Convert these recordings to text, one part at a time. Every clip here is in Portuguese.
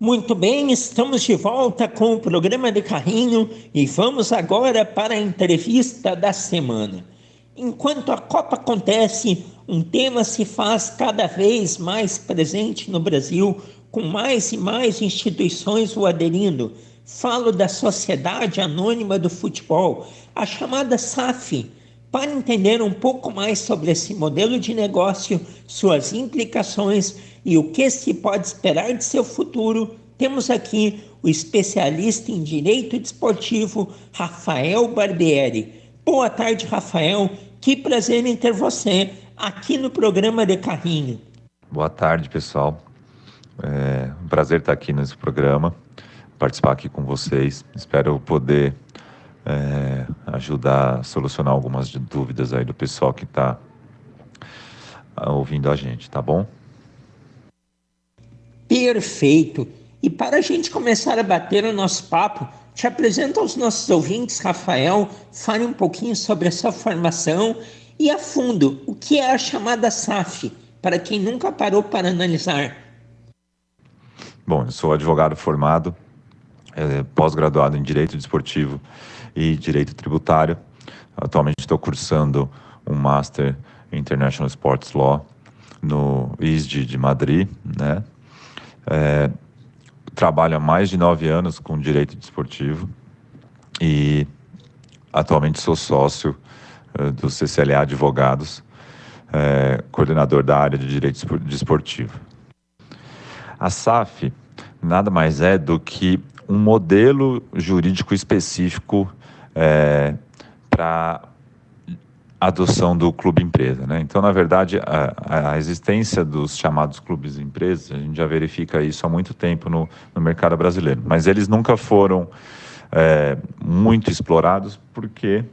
Muito bem, estamos de volta com o programa de carrinho e vamos agora para a entrevista da semana. Enquanto a Copa acontece, um tema se faz cada vez mais presente no Brasil, com mais e mais instituições o aderindo. Falo da Sociedade Anônima do Futebol, a chamada SAF. Para entender um pouco mais sobre esse modelo de negócio, suas implicações e o que se pode esperar de seu futuro, temos aqui o especialista em direito desportivo, Rafael Barbieri. Boa tarde, Rafael. Que prazer em ter você aqui no programa de carrinho. Boa tarde, pessoal. É um prazer estar aqui nesse programa, participar aqui com vocês. Espero poder ajudar a solucionar algumas dúvidas aí do pessoal que está ouvindo a gente, tá bom? Perfeito. E para a gente começar a bater o nosso papo, te apresento aos nossos ouvintes, Rafael, fale um pouquinho sobre a sua formação e a fundo, o que é a chamada SAF, para quem nunca parou para analisar. Bom, eu sou advogado formado, pós-graduado em Direito Desportivo e Direito Tributário. Atualmente estou cursando um Master em International Sports Law no ISD de Madrid, né? Trabalho há mais de 9 anos com Direito Desportivo e atualmente sou sócio do CCLA Advogados, coordenador da área de Direito Desportivo. A SAF nada mais é do que um modelo jurídico específico para adoção do clube-empresa, né? Então, na verdade, a existência dos chamados clubes-empresas, a gente já verifica isso há muito tempo no mercado brasileiro, mas eles nunca foram muito explorados porque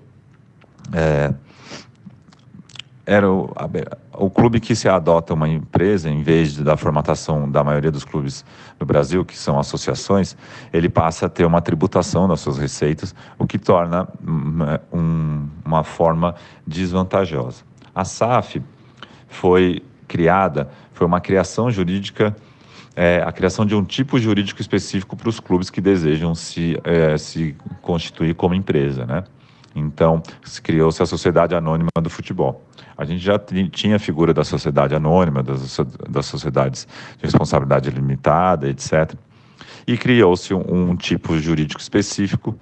era o clube que se adota uma empresa, em vez da formatação da maioria dos clubes do Brasil, que são associações, ele passa a ter uma tributação das suas receitas, o que torna uma forma desvantajosa. A SAF foi uma criação jurídica, a criação de um tipo jurídico específico para os clubes que desejam se constituir como empresa, né? Então, criou-se a Sociedade Anônima do Futebol. A gente já tinha a figura da Sociedade Anônima, das sociedades de responsabilidade limitada, etc. E criou-se um tipo jurídico específico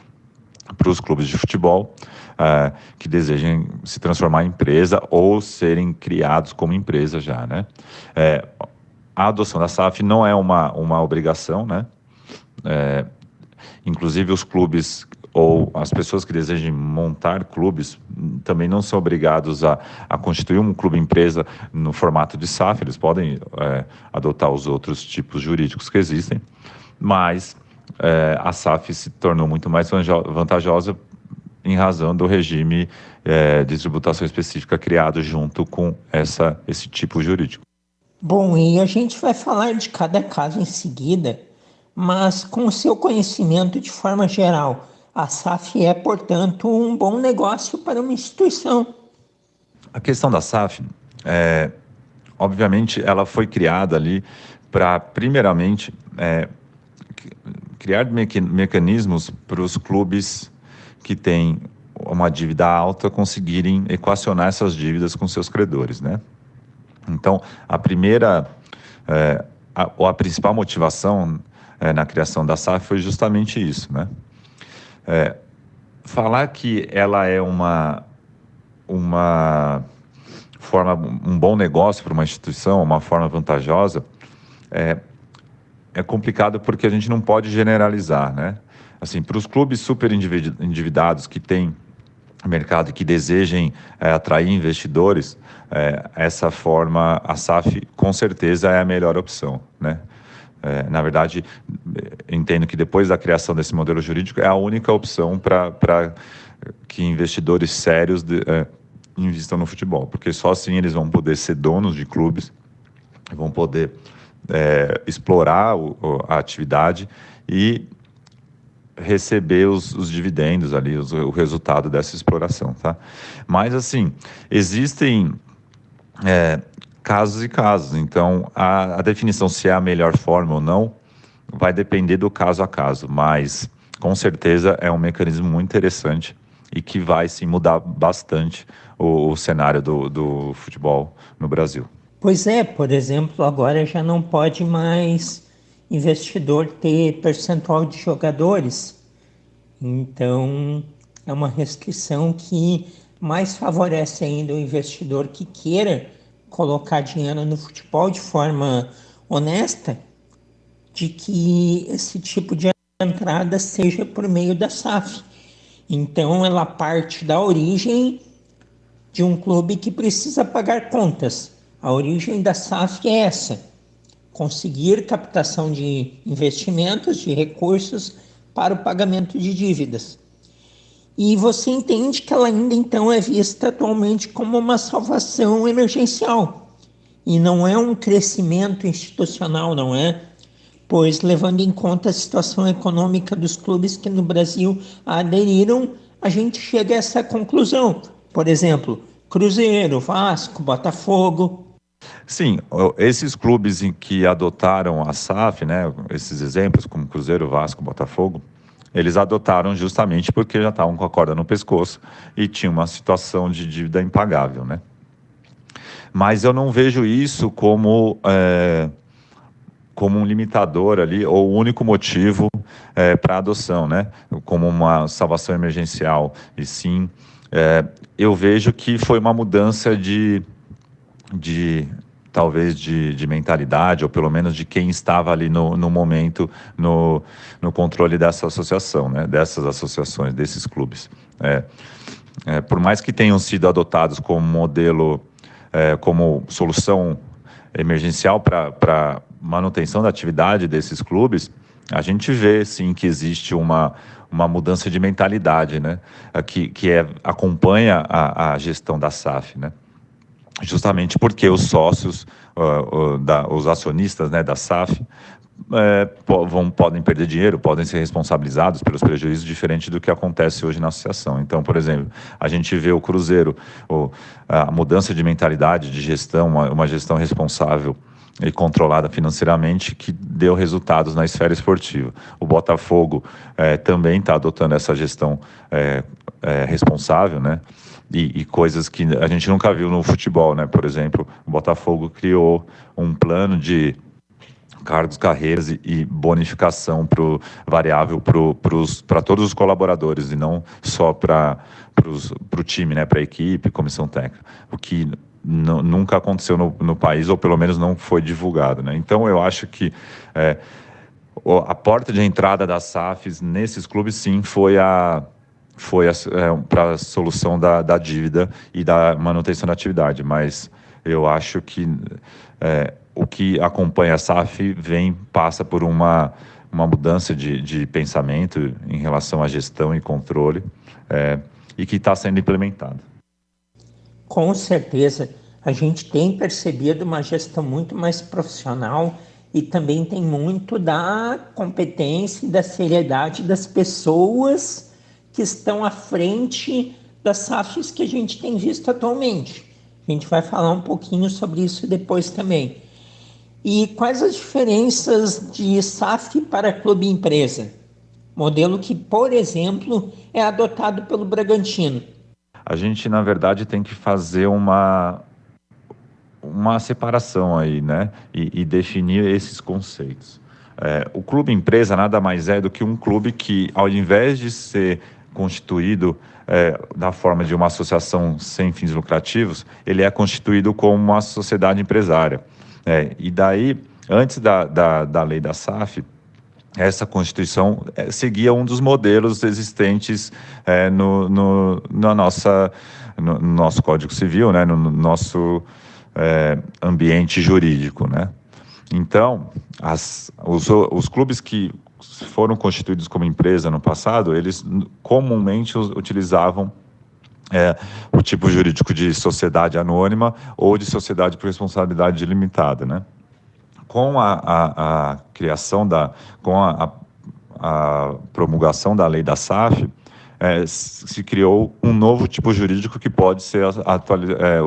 para os clubes de futebol que desejem se transformar em empresa ou serem criados como empresa já, né? A adoção da SAF não é uma obrigação, né? Inclusive os clubes ou as pessoas que desejem montar clubes também não são obrigados a constituir um clube-empresa no formato de SAF, eles podem adotar os outros tipos jurídicos que existem, mas a SAF se tornou muito mais vantajosa em razão do regime de tributação específica criado junto com esse tipo jurídico. Bom, e a gente vai falar de cada caso em seguida, mas com o seu conhecimento de forma geral, a SAF é, portanto, um bom negócio para uma instituição. A questão da SAF, obviamente, ela foi criada ali para, primeiramente, criar mecanismos para os clubes que têm uma dívida alta conseguirem equacionar essas dívidas com seus credores, né? Então, a principal motivação na criação da SAF foi justamente isso, né? Falar que ela é uma forma, um bom negócio para uma instituição, uma forma vantajosa, é complicado porque a gente não pode generalizar, né? Assim, para os clubes super endividados que têm mercado e que desejem atrair investidores, essa forma, a SAF com certeza é a melhor opção, né? Na verdade, entendo que depois da criação desse modelo jurídico é a única opção para que investidores sérios investam no futebol, porque só assim eles vão poder ser donos de clubes, vão poder explorar a atividade e receber os dividendos ali, o resultado dessa exploração, tá? Mas, assim, existem casos e casos. Então, a definição se é a melhor forma ou não, vai depender do caso a caso, mas com certeza é um mecanismo muito interessante e que vai sim mudar bastante o cenário do futebol no Brasil. Pois é, por exemplo, agora já não pode mais investidor ter percentual de jogadores. Então, é uma restrição que mais favorece ainda o investidor que queira colocar dinheiro no futebol de forma honesta, de que esse tipo de entrada seja por meio da SAF. Então, ela parte da origem de um clube que precisa pagar contas. A origem da SAF é essa: conseguir captação de investimentos, de recursos para o pagamento de dívidas. E você entende que ela ainda então é vista atualmente como uma salvação emergencial e não é um crescimento institucional, não é? Pois, levando em conta a situação econômica dos clubes que no Brasil aderiram, a gente chega a essa conclusão. Por exemplo, Cruzeiro, Vasco, Botafogo. Sim, esses clubes em que adotaram a SAF, né, esses exemplos como Cruzeiro, Vasco, Botafogo, eles adotaram justamente porque já estavam com a corda no pescoço e tinha uma situação de dívida impagável, né? Mas eu não vejo isso como um limitador ali, ou o único motivo para a adoção, né? Como uma salvação emergencial. E sim, eu vejo que foi uma mudança talvez de mentalidade, ou pelo menos de quem estava ali no momento no controle dessa associação, né? Dessas associações, desses clubes. Por mais que tenham sido adotados como modelo, como solução emergencial para manutenção da atividade desses clubes, a gente vê sim que existe uma mudança de mentalidade, né? Que acompanha a gestão da SAF, né? Justamente porque os sócios, os acionistas, né, da SAF, podem perder dinheiro, podem ser responsabilizados pelos prejuízos, diferente do que acontece hoje na associação. Então, por exemplo, a gente vê o Cruzeiro, a mudança de mentalidade, de gestão, uma gestão responsável e controlada financeiramente, que deu resultados na esfera esportiva. O Botafogo também está adotando essa gestão responsável, né? E coisas que a gente nunca viu no futebol, né? Por exemplo, o Botafogo criou um plano de cargos, carreiras e bonificação variável para todos os colaboradores e não só para o time, né? Para a equipe, comissão técnica. O que nunca aconteceu no país, ou pelo menos não foi divulgado, né? Então eu acho que a porta de entrada das SAFs nesses clubes, sim, foi para a solução da dívida e da manutenção da atividade, mas eu acho que o que acompanha a SAF passa por uma mudança de pensamento em relação à gestão e controle, e que está sendo implementado. Com certeza, a gente tem percebido uma gestão muito mais profissional e também tem muito da competência e da seriedade das pessoas que estão à frente das SAFs que a gente tem visto atualmente. A gente vai falar um pouquinho sobre isso depois também. E quais as diferenças de SAF para clube empresa? Modelo que, por exemplo, é adotado pelo Bragantino. A gente, na verdade, tem que fazer uma separação aí, né? E definir esses conceitos. O clube empresa nada mais é do que um clube que, ao invés de ser constituído na forma de uma associação sem fins lucrativos, ele é constituído como uma sociedade empresária. E daí, antes da lei da SAF, essa Constituição seguia um dos modelos existentes no nosso Código Civil, né, no nosso ambiente jurídico, né? Então, os clubes que foram constituídos como empresa no passado, eles comumente utilizavam o tipo jurídico de sociedade anônima ou de sociedade por responsabilidade limitada, né? Com a criação com a promulgação da lei da SAF, se criou um novo tipo jurídico que pode ser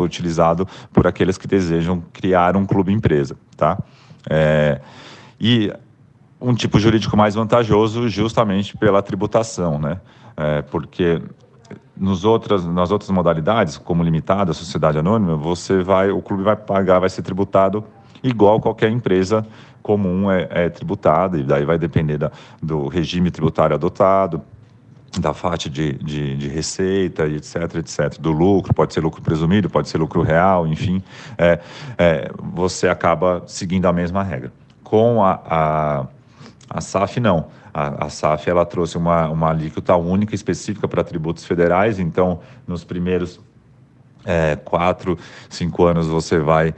utilizado por aqueles que desejam criar um clube empresa, tá? E um tipo jurídico mais vantajoso justamente pela tributação, né? Porque nas outras modalidades, como limitada, sociedade anônima, o clube vai pagar, vai ser tributado igual qualquer empresa comum é tributada, e daí vai depender do regime tributário adotado, da faixa de receita, etc, do lucro, pode ser lucro presumido, pode ser lucro real, enfim, você acaba seguindo a mesma regra. Com a SAF, não. A SAF, ela trouxe uma alíquota única, específica para tributos federais, então, nos primeiros 4, 5 anos, você vai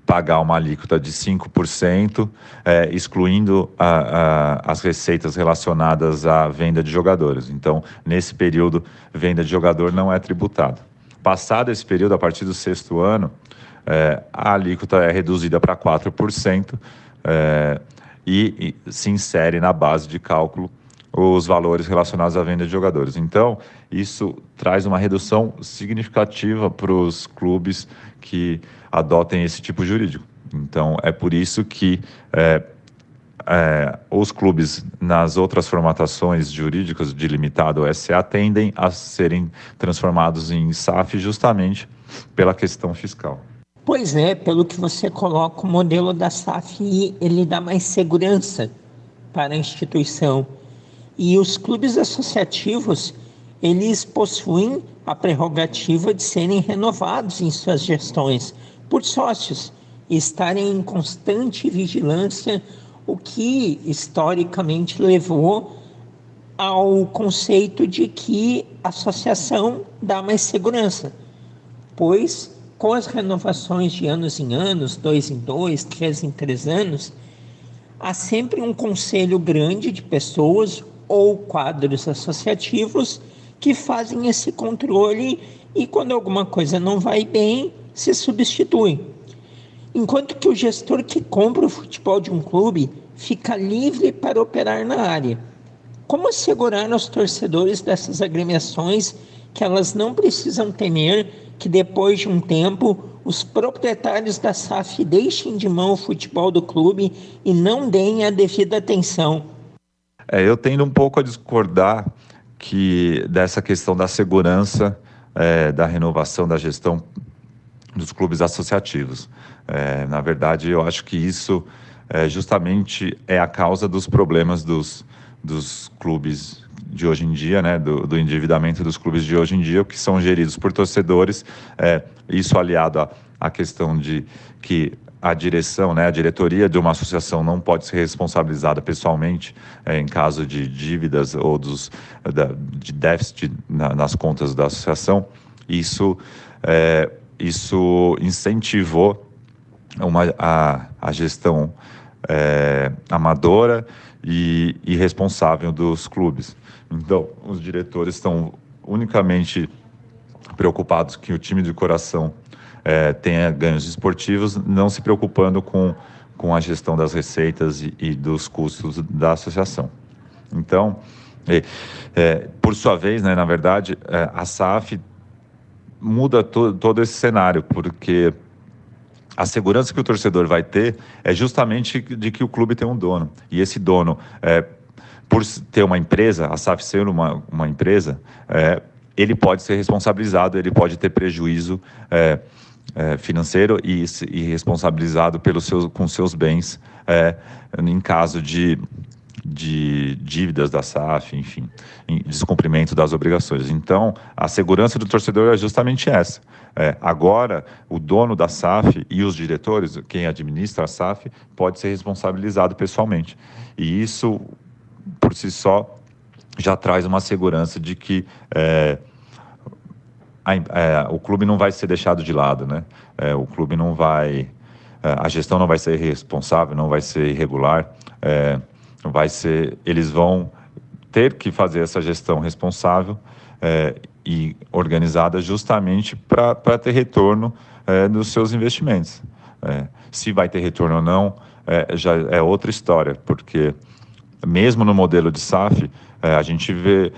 pagar uma alíquota de 5%, excluindo as receitas relacionadas à venda de jogadores. Então, nesse período, venda de jogador não é tributada. Passado esse período, a partir do 6º ano, a alíquota é reduzida para 4%, e se insere na base de cálculo os valores relacionados à venda de jogadores. Então, isso traz uma redução significativa para os clubes que adotem esse tipo jurídico. Então, é por isso que os clubes nas outras formatações jurídicas de limitado ou SA tendem a serem transformados em SAF justamente pela questão fiscal. Pois é, pelo que você coloca, o modelo da SAF, ele dá mais segurança para a instituição. E os clubes associativos, eles possuem a prerrogativa de serem renovados em suas gestões por sócios e estarem em constante vigilância, o que historicamente levou ao conceito de que a associação dá mais segurança, pois com as renovações de anos em anos, 2 em 2, 3 em 3 anos, há sempre um conselho grande de pessoas ou quadros associativos que fazem esse controle e quando alguma coisa não vai bem, se substitui. Enquanto que o gestor que compra o futebol de um clube fica livre para operar na área. Como assegurar aos torcedores dessas agremiações que elas não precisam temer que depois de um tempo os proprietários da SAF deixem de mão o futebol do clube e não deem a devida atenção? Eu tendo um pouco a discordar dessa questão da segurança, da renovação da gestão dos clubes associativos. Na verdade, eu acho que isso justamente é a causa dos problemas dos clubes de hoje em dia, né, do endividamento dos clubes de hoje em dia, que são geridos por torcedores, isso aliado à questão de que a direção, né, a diretoria de uma associação não pode ser responsabilizada pessoalmente em caso de dívidas ou de déficit nas contas da associação. Isso incentivou a gestão amadora e irresponsável dos clubes. Então, os diretores estão unicamente preocupados que o time de coração tenha ganhos esportivos, não se preocupando com a gestão das receitas e dos custos da associação. Então, por sua vez, né, na verdade, a SAF muda todo esse cenário, porque a segurança que o torcedor vai ter é justamente de que o clube tem um dono. E esse dono, por ter uma empresa, a SAF ser uma empresa, ele pode ser responsabilizado, ele pode ter prejuízo financeiro e responsabilizado com seus bens em caso de dívidas da SAF, enfim, em descumprimento das obrigações. Então, a segurança do torcedor é justamente essa. Agora, o dono da SAF e os diretores, quem administra a SAF, pode ser responsabilizado pessoalmente. E isso, por si só, já traz uma segurança de que o clube não vai ser deixado de lado, né? O clube não vai... a gestão não vai ser irresponsável, não vai ser irregular, eles vão ter que fazer essa gestão responsável e organizada justamente para ter retorno dos seus investimentos. Se vai ter retorno ou não, já é outra história, porque mesmo no modelo de SAF, a gente vê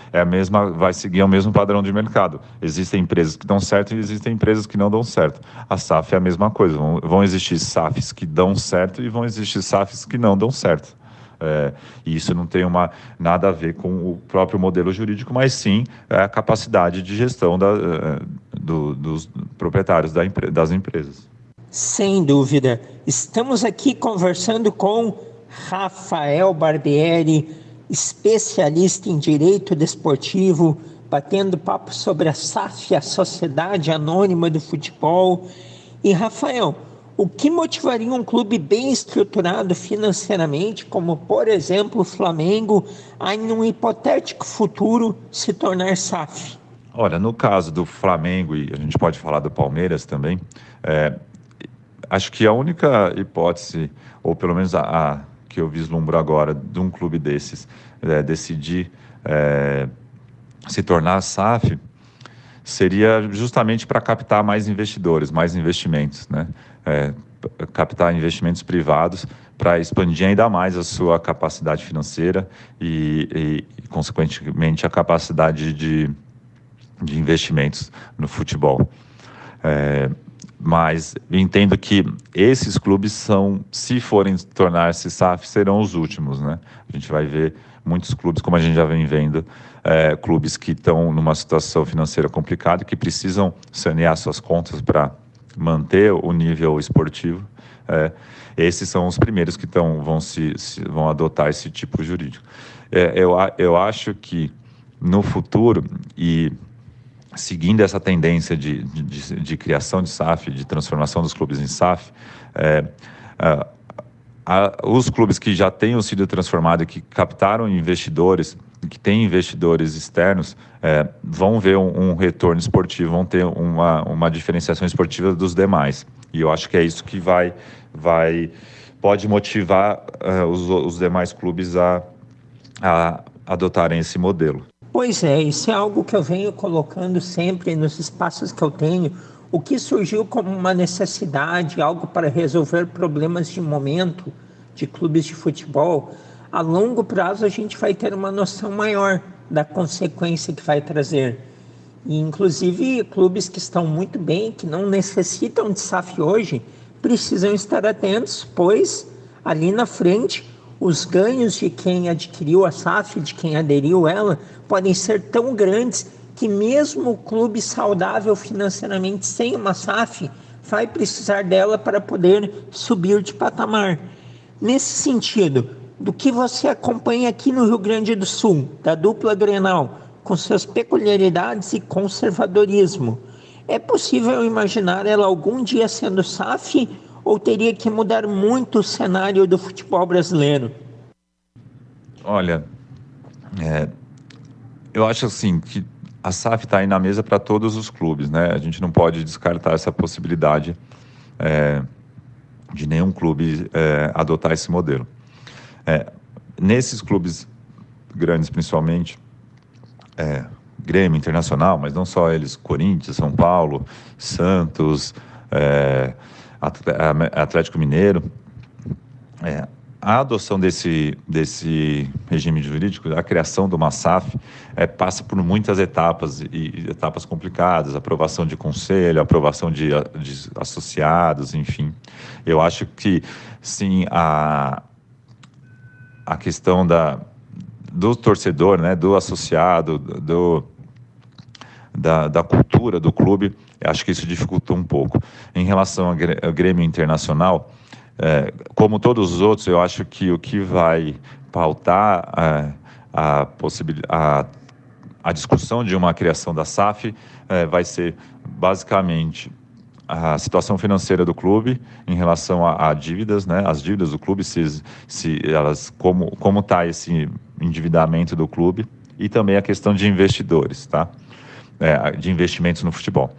vai seguir o mesmo padrão de mercado. Existem empresas que dão certo e existem empresas que não dão certo. A SAF é a mesma coisa. Vão existir SAFs que dão certo e vão existir SAFs que não dão certo. E isso não tem nada a ver com o próprio modelo jurídico, mas sim a capacidade de gestão dos proprietários das empresas. Sem dúvida. Estamos aqui conversando com Rafael Barbieri, especialista em direito desportivo, batendo papo sobre a SAF, a Sociedade Anônima do Futebol. E, Rafael, o que motivaria um clube bem estruturado financeiramente, como, por exemplo, o Flamengo, a, em um hipotético futuro, se tornar SAF? Olha, no caso do Flamengo, e a gente pode falar do Palmeiras também, acho que a única hipótese, ou pelo menos a que eu vislumbro agora, de um clube desses decidir se tornar SAF, seria justamente para captar mais investidores, mais investimentos, né? Captar investimentos privados para expandir ainda mais a sua capacidade financeira e consequentemente, a capacidade de investimentos no futebol. Mas entendo que esses clubes se forem tornar-se SAF, serão os últimos, né? A gente vai ver muitos clubes, como a gente já vem vendo, clubes que estão numa situação financeira complicada, que precisam sanear suas contas para manter o nível esportivo. Esses são os primeiros que vão adotar esse tipo jurídico. Eu acho que no futuro, e seguindo essa tendência de criação de SAF, de transformação dos clubes em SAF, os clubes que já tenham sido transformados e que captaram investidores, que têm investidores externos, vão ver um retorno esportivo, vão ter uma diferenciação esportiva dos demais. E eu acho que é isso que pode motivar os demais clubes a adotarem esse modelo. Pois é, isso é algo que eu venho colocando sempre nos espaços que eu tenho. O que surgiu como uma necessidade, algo para resolver problemas de momento de clubes de futebol, a longo prazo a gente vai ter uma noção maior da consequência que vai trazer. E, inclusive, clubes que estão muito bem, que não necessitam de SAF hoje, precisam estar atentos, pois ali na frente os ganhos de quem adquiriu a SAF, de quem aderiu a ela, podem ser tão grandes que mesmo o clube saudável financeiramente sem uma SAF vai precisar dela para poder subir de patamar. Nesse sentido, do que você acompanha aqui no Rio Grande do Sul, da dupla Grenal, com suas peculiaridades e conservadorismo, é possível imaginar ela algum dia sendo SAF ou teria que mudar muito o cenário do futebol brasileiro? Olha, eu acho assim que a SAF está aí na mesa para todos os clubes, né? A gente não pode descartar essa possibilidade de nenhum clube adotar esse modelo. Nesses clubes grandes, principalmente, Grêmio, Internacional, mas não só eles, Corinthians, São Paulo, Santos, Atlético Mineiro, a adoção desse regime jurídico, a criação de uma SAF, passa por muitas etapas, e etapas complicadas, aprovação de conselho, aprovação de associados, enfim. Eu acho que, sim, a questão do torcedor, né, do associado, da cultura do clube, acho que isso dificultou um pouco. Em relação ao Grêmio Internacional, como todos os outros, eu acho que o que vai pautar a discussão de uma criação da SAF vai ser basicamente a situação financeira do clube em relação a dívidas, né? As dívidas do clube, como está esse endividamento do clube, e também a questão de investidores, tá? De investimentos no futebol.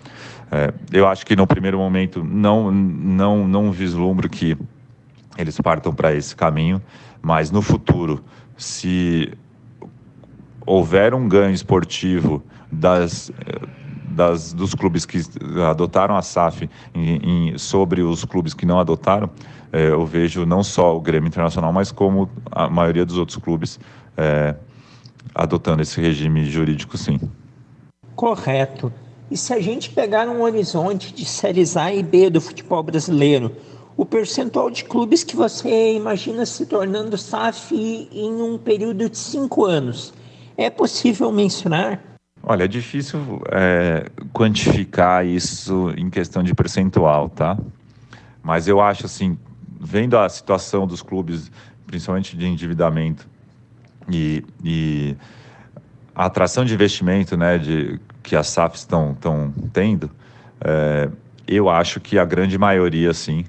Eu acho que no primeiro momento não vislumbro que eles partam para esse caminho, mas no futuro, se houver um ganho esportivo dos clubes que adotaram a SAF sobre os clubes que não adotaram, eu vejo não só o Grêmio Internacional, mas como a maioria dos outros clubes adotando esse regime jurídico, sim. Correto. E se a gente pegar um horizonte de séries A e B do futebol brasileiro, o percentual de clubes que você imagina se tornando SAF em um período de 5 anos, é possível mencionar? Olha, é difícil quantificar isso em questão de percentual, tá? Mas eu acho assim, vendo a situação dos clubes, principalmente de endividamento e a atração de investimento, né, que as SAFs estão tendo, eu acho que a grande maioria, sim,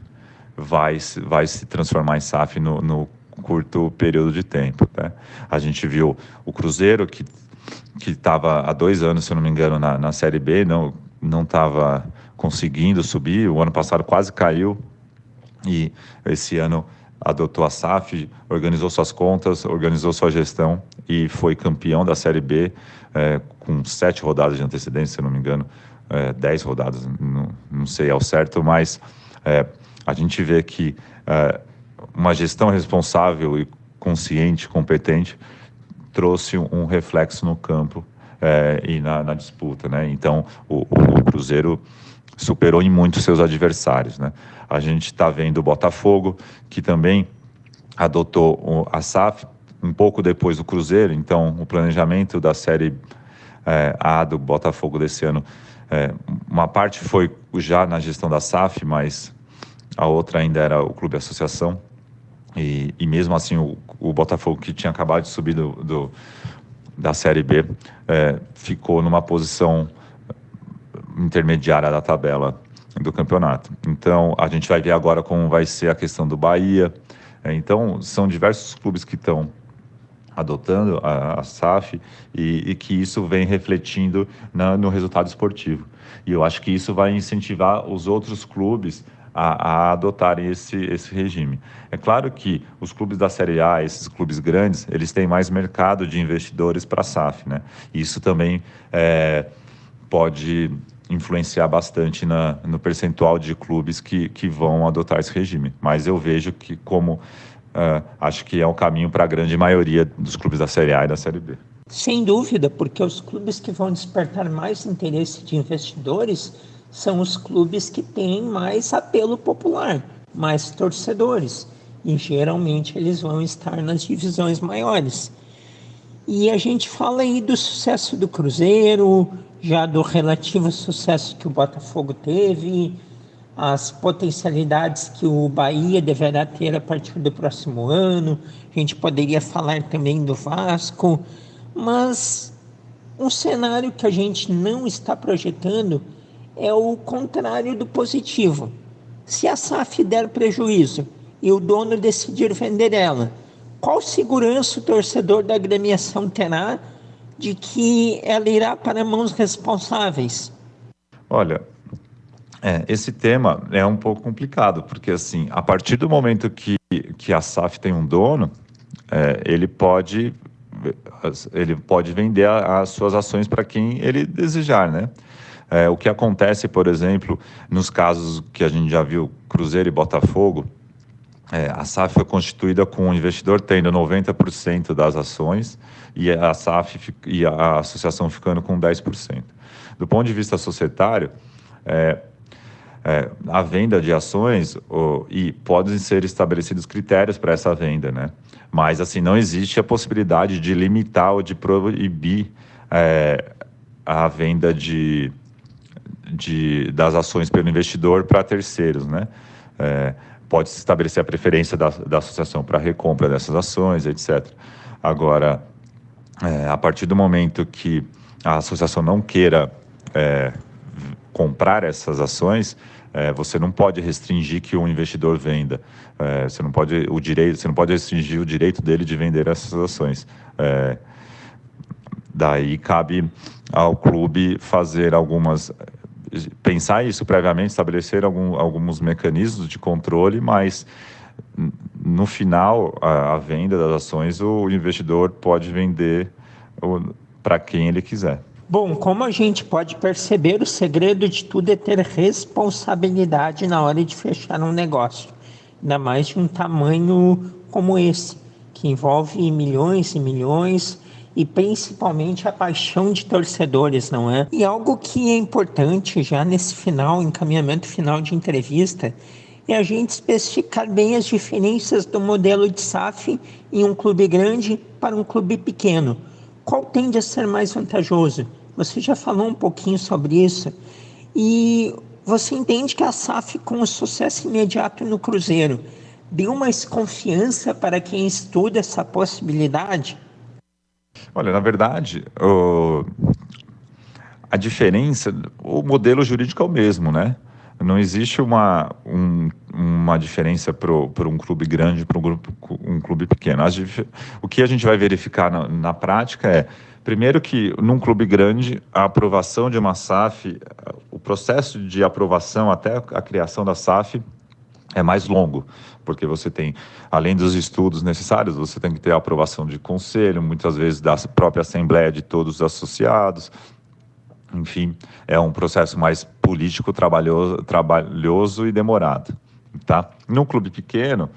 vai se transformar em SAF no curto período de tempo, tá? A gente viu o Cruzeiro, que estava há 2 anos, se eu não me engano, na Série B, não estava conseguindo subir, o ano passado quase caiu, e esse ano adotou a SAF, organizou suas contas, organizou sua gestão e foi campeão da Série B com 7 rodadas de antecedência, se eu não me engano, 10 rodadas, não sei ao certo, mas a gente vê que uma gestão responsável e consciente, competente, trouxe um reflexo no campo e na disputa, né? Então, o Cruzeiro superou em muito seus adversários, né? A gente está vendo o Botafogo, que também adotou a SAF um pouco depois do Cruzeiro. Então, o planejamento da Série A do Botafogo desse ano, uma parte foi já na gestão da SAF, mas a outra ainda era o Clube Associação. E mesmo assim, o Botafogo, que tinha acabado de subir da Série B, ficou numa posição intermediária da tabela do campeonato. Então, a gente vai ver agora como vai ser a questão do Bahia. Então, são diversos clubes que estão adotando a SAF e que isso vem refletindo no resultado esportivo. E eu acho que isso vai incentivar os outros clubes a adotarem esse regime. É claro que os clubes da Série A, esses clubes grandes, eles têm mais mercado de investidores para a SAF, né? Isso também pode influenciar bastante no percentual de clubes que vão adotar esse regime. Mas eu vejo que acho que é o caminho para a grande maioria dos clubes da Série A e da Série B. Sem dúvida, porque os clubes que vão despertar mais interesse de investidores são os clubes que têm mais apelo popular, mais torcedores, e geralmente eles vão estar nas divisões maiores. E a gente fala aí do sucesso do Cruzeiro, já do relativo sucesso que o Botafogo teve, as potencialidades que o Bahia deverá ter a partir do próximo ano. A gente poderia falar também do Vasco, mas um cenário que a gente não está projetando é o contrário do positivo. Se a SAF der prejuízo e o dono decidir vender ela, qual segurança o torcedor da agremiação terá de que ela irá para mãos responsáveis? Olha, esse tema é um pouco complicado, porque assim, a partir do momento que a SAF tem um dono, ele pode vender as suas ações para quem ele desejar, né? O que acontece, por exemplo, nos casos que a gente já viu, Cruzeiro e Botafogo, a SAF foi constituída com o investidor tendo 90% das ações e a SAF e a associação ficando com 10%. Do ponto de vista societário, a venda de ações e podem ser estabelecidos critérios para essa venda, né? Mas assim, não existe a possibilidade de limitar ou de proibir a venda das ações pelo investidor para terceiros, né? Pode-se estabelecer a preferência da associação para a recompra dessas ações, etc. Agora, a partir do momento que a associação não queira comprar essas ações, você não pode restringir que o investidor venda. Você não pode restringir o direito dele de vender essas ações. Daí cabe ao clube pensar isso previamente, estabelecer alguns mecanismos de controle, mas no final, a venda das ações, o investidor pode vender para quem ele quiser. Bom, como a gente pode perceber, o segredo de tudo é ter responsabilidade na hora de fechar um negócio, ainda mais de um tamanho como esse, que envolve milhões e milhões e principalmente a paixão de torcedores, não é? E algo que é importante já nesse final, encaminhamento final de entrevista, é a gente especificar bem as diferenças do modelo de SAF em um clube grande para um clube pequeno. Qual tende a ser mais vantajoso? Você já falou um pouquinho sobre isso. E você entende que a SAF, com o sucesso imediato no Cruzeiro, deu mais confiança para quem estuda essa possibilidade? Olha, na verdade, a diferença, o modelo jurídico é o mesmo, né? Não existe uma diferença para um clube grande e para um clube pequeno. O que a gente vai verificar na prática é, primeiro que num clube grande, a aprovação de uma SAF, o processo de aprovação até a criação da SAF é mais longo, porque você tem, além dos estudos necessários, você tem que ter a aprovação de conselho, muitas vezes da própria assembleia de todos os associados. Enfim, é um processo mais político, trabalhoso e demorado, tá? Num clube pequeno,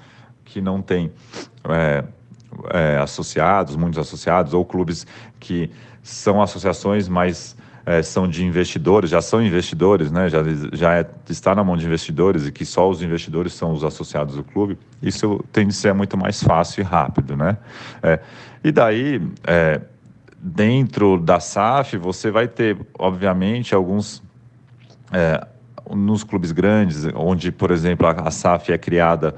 que não tem associados, muitos associados, ou clubes que são associações, mas são de investidores, já são investidores, né? Está na mão de investidores e que só os investidores são os associados do clube, isso tende a ser muito mais fácil e rápido, né? E daí... dentro da SAF, você vai ter, obviamente, alguns... nos clubes grandes, onde, por exemplo, a SAF é criada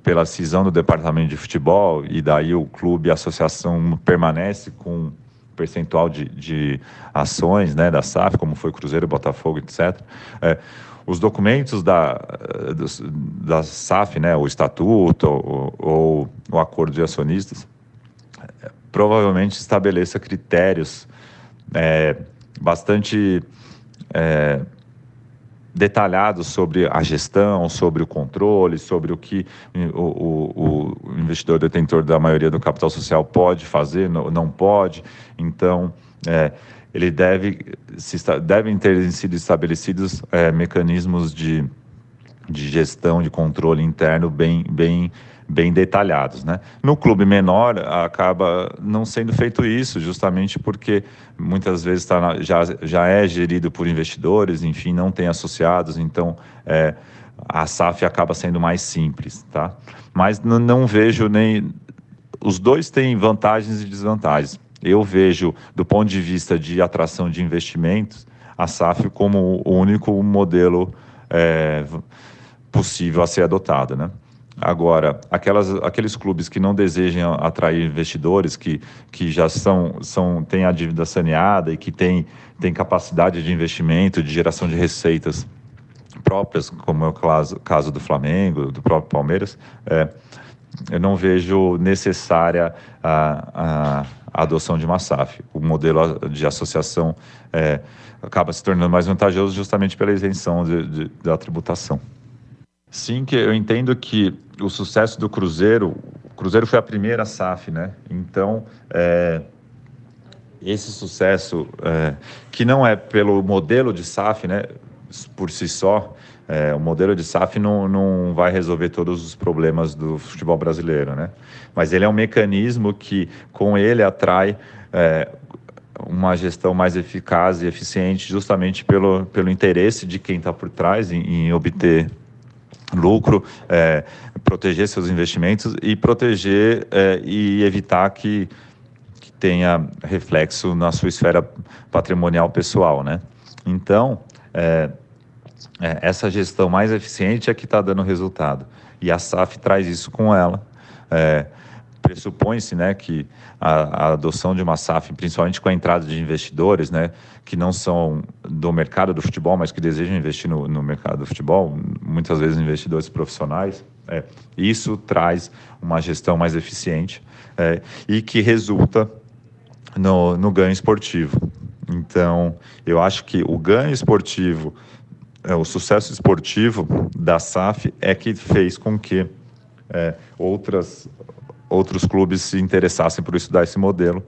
pela cisão do departamento de futebol, e daí o clube, a associação permanece com percentual de ações, né, da SAF, como foi Cruzeiro, Botafogo, etc. Os documentos da SAF, né, o estatuto ou o acordo de acionistas, provavelmente estabeleça critérios bastante detalhados sobre a gestão, sobre o controle, sobre o que o investidor detentor da maioria do capital social pode fazer, não pode. Então, devem ter sido estabelecidos mecanismos de gestão, de controle interno bem detalhados, né? No clube menor, acaba não sendo feito isso, justamente porque muitas vezes já é gerido por investidores, enfim, não tem associados, então a SAF acaba sendo mais simples, tá? Mas não vejo nem... Os dois têm vantagens e desvantagens. Eu vejo, do ponto de vista de atração de investimentos, a SAF como o único modelo possível a ser adotado, né? Agora, aqueles clubes que não desejam atrair investidores, que já têm a dívida saneada e que têm capacidade de investimento, de geração de receitas próprias, como é o caso do Flamengo, do próprio Palmeiras, eu não vejo necessária a adoção de uma SAF. O modelo de associação acaba se tornando mais vantajoso justamente pela isenção da tributação. Sim, que eu entendo que o sucesso do Cruzeiro... O Cruzeiro foi a primeira SAF, né? Então, esse sucesso, que não é pelo modelo de SAF, né, por si só, o modelo de SAF não vai resolver todos os problemas do futebol brasileiro, né? Mas ele é um mecanismo que, com ele, atrai uma gestão mais eficaz e eficiente, justamente pelo interesse de quem está por trás em obter lucro, proteger seus investimentos e proteger e evitar que tenha reflexo na sua esfera patrimonial pessoal, né? Então, essa gestão mais eficiente é que está dando resultado. E a SAF traz isso com ela. Pressupõe-se, né, que a adoção de uma SAF, principalmente com a entrada de investidores, né, que não são do mercado do futebol, mas que desejam investir no mercado do futebol, muitas vezes investidores profissionais, isso traz uma gestão mais eficiente e que resulta no ganho esportivo. Então, eu acho que o ganho esportivo, o sucesso esportivo da SAF é que fez com que outras outros clubes se interessassem por estudar esse modelo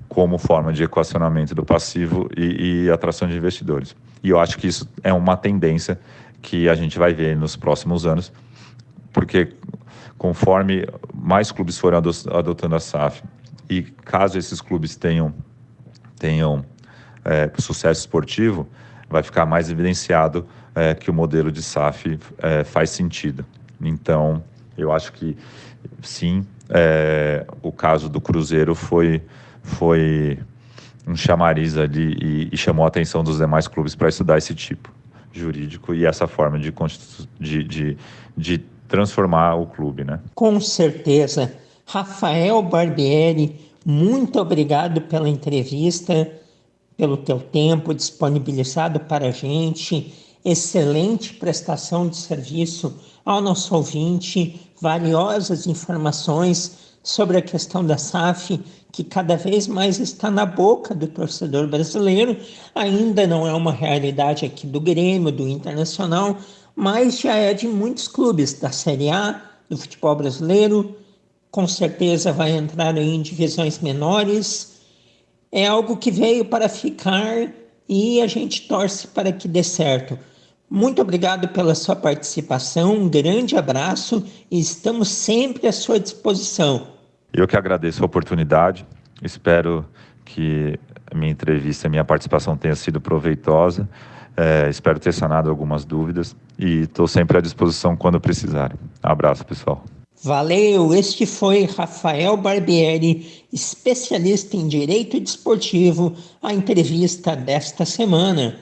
como forma de equacionamento do passivo e atração de investidores. E eu acho que isso é uma tendência que a gente vai ver nos próximos anos, porque conforme mais clubes forem adotando a SAF, e caso esses clubes tenham sucesso esportivo, vai ficar mais evidenciado que o modelo de SAF faz sentido. Então, eu acho que sim, o caso do Cruzeiro foi um chamariz ali e chamou a atenção dos demais clubes para estudar esse tipo jurídico e essa forma de transformar o clube, né? Com certeza. Rafael Barbieri, muito obrigado pela entrevista, pelo teu tempo disponibilizado para a gente. Excelente prestação de serviço ao nosso ouvinte, valiosas informações sobre a questão da SAF, que cada vez mais está na boca do torcedor brasileiro. Ainda não é uma realidade aqui do Grêmio, do Internacional, mas já é de muitos clubes da Série A, do futebol brasileiro. Com certeza vai entrar em divisões menores. É algo que veio para ficar e a gente torce para que dê certo. Muito obrigado pela sua participação, um grande abraço e estamos sempre à sua disposição. Eu que agradeço a oportunidade, espero que a minha entrevista, a minha participação tenha sido proveitosa, espero ter sanado algumas dúvidas e estou sempre à disposição quando precisarem. Abraço, pessoal. Valeu, este foi Rafael Barbieri, especialista em Direito Desportivo, a entrevista desta semana.